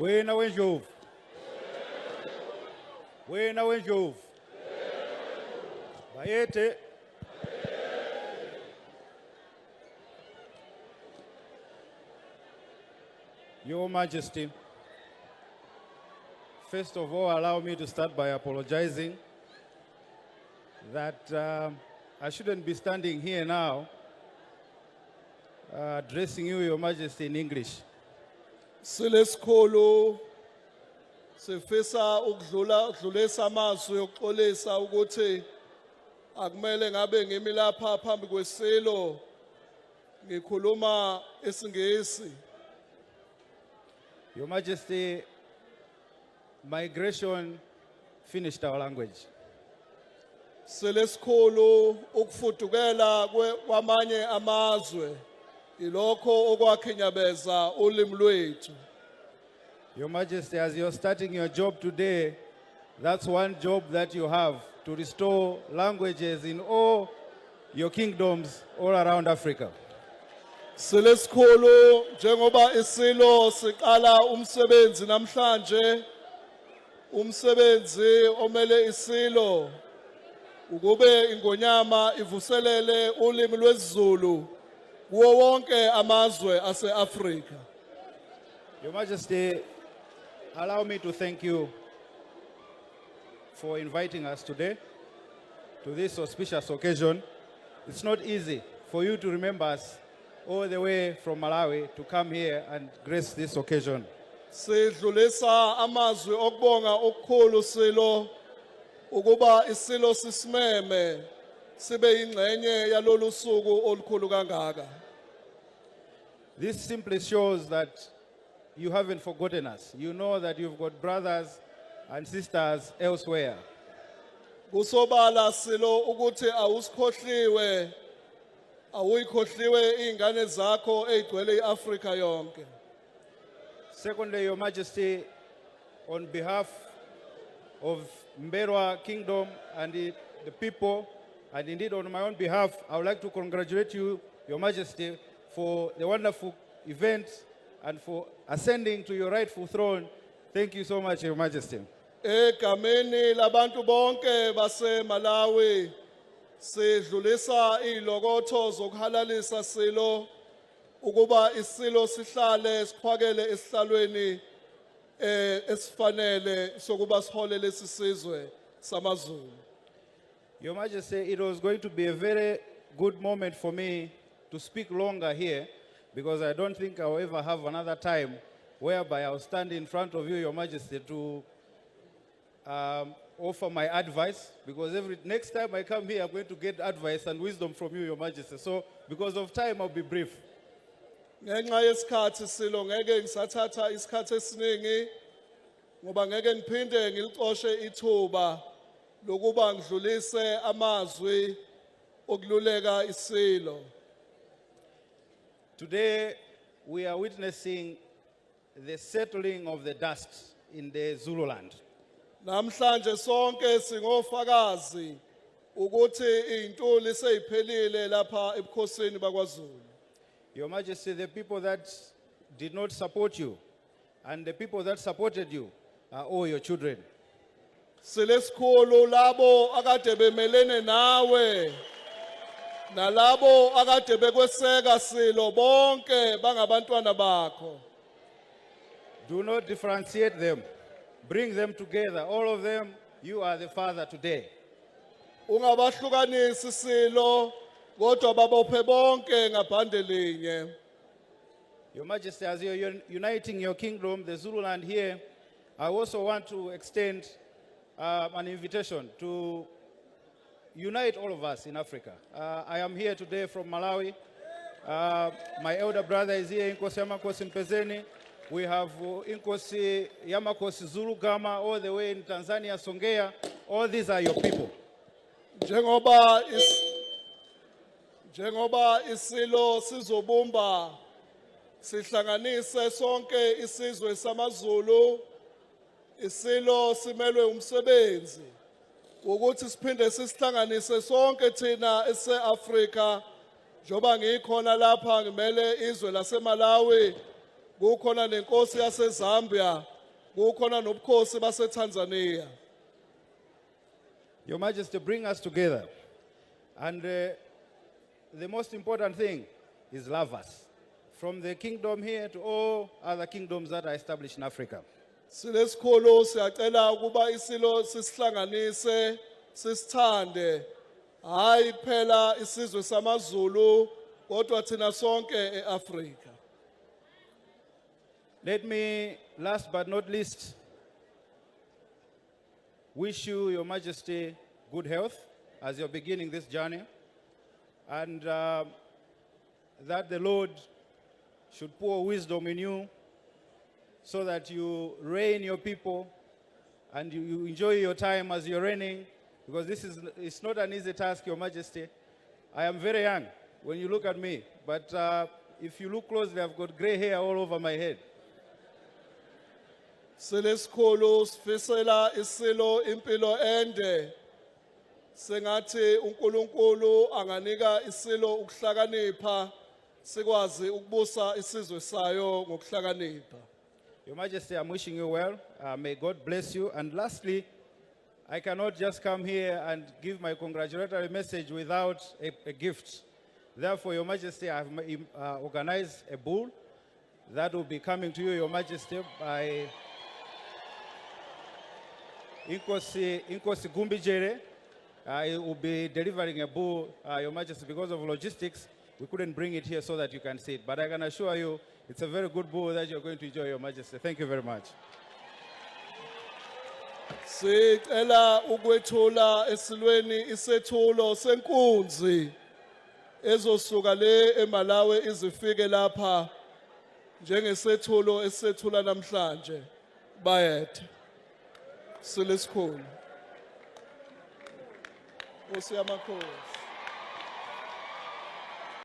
Wena wendlovu. Wena wendlovu. Bayethe. Your Majesty, first of all, allow me to start by apologizing that I shouldn't be standing here now addressing you, Your Majesty, in English. Silesikhulu sifisa ukudlulisa amazwi okuxolisa ukuthi akumele ngabe ngimi lapha phambi kwesilo ngikhuluma isiNgisi. Your Majesty, migration finished our language. Silesikhulu ukufudukela kwamanye amazwe ilokho okwakhinyabeza ulimi lwethu. Your Majesty, as you're starting your job today, that's one job that you have, to restore languages in all your kingdoms all around Africa. Silesikhulu njengoba isilo siqala umsebenzi namhlanje, umsebenzi omele isilo ukube ingonyama ivuselele ulimi lwesiZulu kuwo wonke amazwe ase-Afrika. Your Majesty, allow me to thank you for inviting us today to this auspicious occasion. It's not easy for you to remember us all the way from Malawi to come here and grace this occasion. Sidlulisa amazwi okubonga okukhulu silo ukuba isilo sisimeme sibe ingxenye yalolu suku olukhulu kangaka. This simply shows that you haven't forgotten us. You know that you've got brothers and sisters elsewhere. Kusobala silo ukuthi awusikhohliwe, awuyikhohliwe izingane zakho ezigcwele iAfrika yonke. Secondly, Your Majesty, on behalf of Mberwa Kingdom and the people, and indeed on my own behalf, I would like to congratulate you, Your Majesty, for the wonderful event and for ascending to your rightful throne. Thank you so much, Your Majesty. Egameni labantu bonke base Malawi sidlulisa ilokotho zokuhalalisa silo ukuba isilo sihlale sikhwakele esihlalweni esifanele sokuba siholele isizwe samaZulu. Your Majesty, it was going to be a very good moment for me to speak longer here, because I don't think I'll ever have another time whereby I'll stand in front of you, Your Majesty, to offer my advice, because next time I come here, I'm going to get advice and wisdom from you, Your Majesty. So, because of time, I'll be brief. Ngenxa yesikhathi silo ngeke ngisathatha isikhathi esiningi ngoba ngeke ngiphinde ngilixoshe ithuba lokuba ngidlulise amazwi okululeka isilo. Today, we are witnessing the settling of the dust in the Zululand. Namhlanje sonke singofakazi ukuthi intuli seyiphelile lapha ebukhosini bakwaZulu. Your Majesty, the people that did not support you and the people that supported you are all your children. Silesikhulu labo akade bemelene nawe nalabo akade bekweseka silo bonke bangabantwana bakho. Do not differentiate them. Bring them together. All of them, you are the father today. Ungabahlukanisi silo kodwa babophe bonke ngabhande linye. Your Majesty, as you're uniting your kingdom, the Zululand here, I also want to extend an invitation to unite all of us in Africa. I am here today from Malawi. My elder brother is here, Inkosi Yamakosi Mpezeni. We have Inkosi Yamakosi Zulu Gama, all the way in Tanzania, Songea. All these are your people. Njengoba isilo sizobumba sihlanganise sonke isizwe samaZulu, isilo simelwe umsebenzi ukuthi siphinde sisihlanganise sonke thina ese-Afrika. Njoba ngikhona lapha ngimele izwe laseMalawi, kukhona nenkosi yaseZambia, kukhona nobukhosi baseTanzania. Your Majesty, bring us together. And the most important thing is love us. From the kingdom here to all other kingdoms that are established in Africa. Silesikhulu siyacela ukuba isilo sisihlanganise sisithande hayi phela isizwe samaZulu kodwa thina sonke eAfrika. Let me, last but not least, wish you, Your Majesty, good health as you're beginning this journey, and that the Lord should pour wisdom in you so that you reign your people and you enjoy your time as you're reigning, because it's not an easy task, Your Majesty. I am very young when you look at me, but if you look closely, I've got gray hair all over my head. Silesikhulu sifisela isilo impilo ende. Sengathi uNkulunkulu anganika isilo ukuhlakanipha sikwazi ukubusa isizwe sayo ngokuhlakanipha. Your Majesty, I'm wishing you well. May God bless you. And lastly, I cannot just come here and give my congratulatory message without a gift. Therefore, Your Majesty, I have organized a bull that will be coming to you, Your Majesty, by Inkosi Gumbijere. I will be delivering a bull, Your Majesty, because of logistics. We couldn't bring it here so that you can see it. But I can assure you, it's a very good bull that you're going to enjoy, Your Majesty. Thank you very much. Sicela ukwethula esilweni isethulo senkunzi ezosuka le eMalawi izifike lapha njengesethulo esethula namhlanje bayethe. Silesikhulu. Nkosi yamakhosi.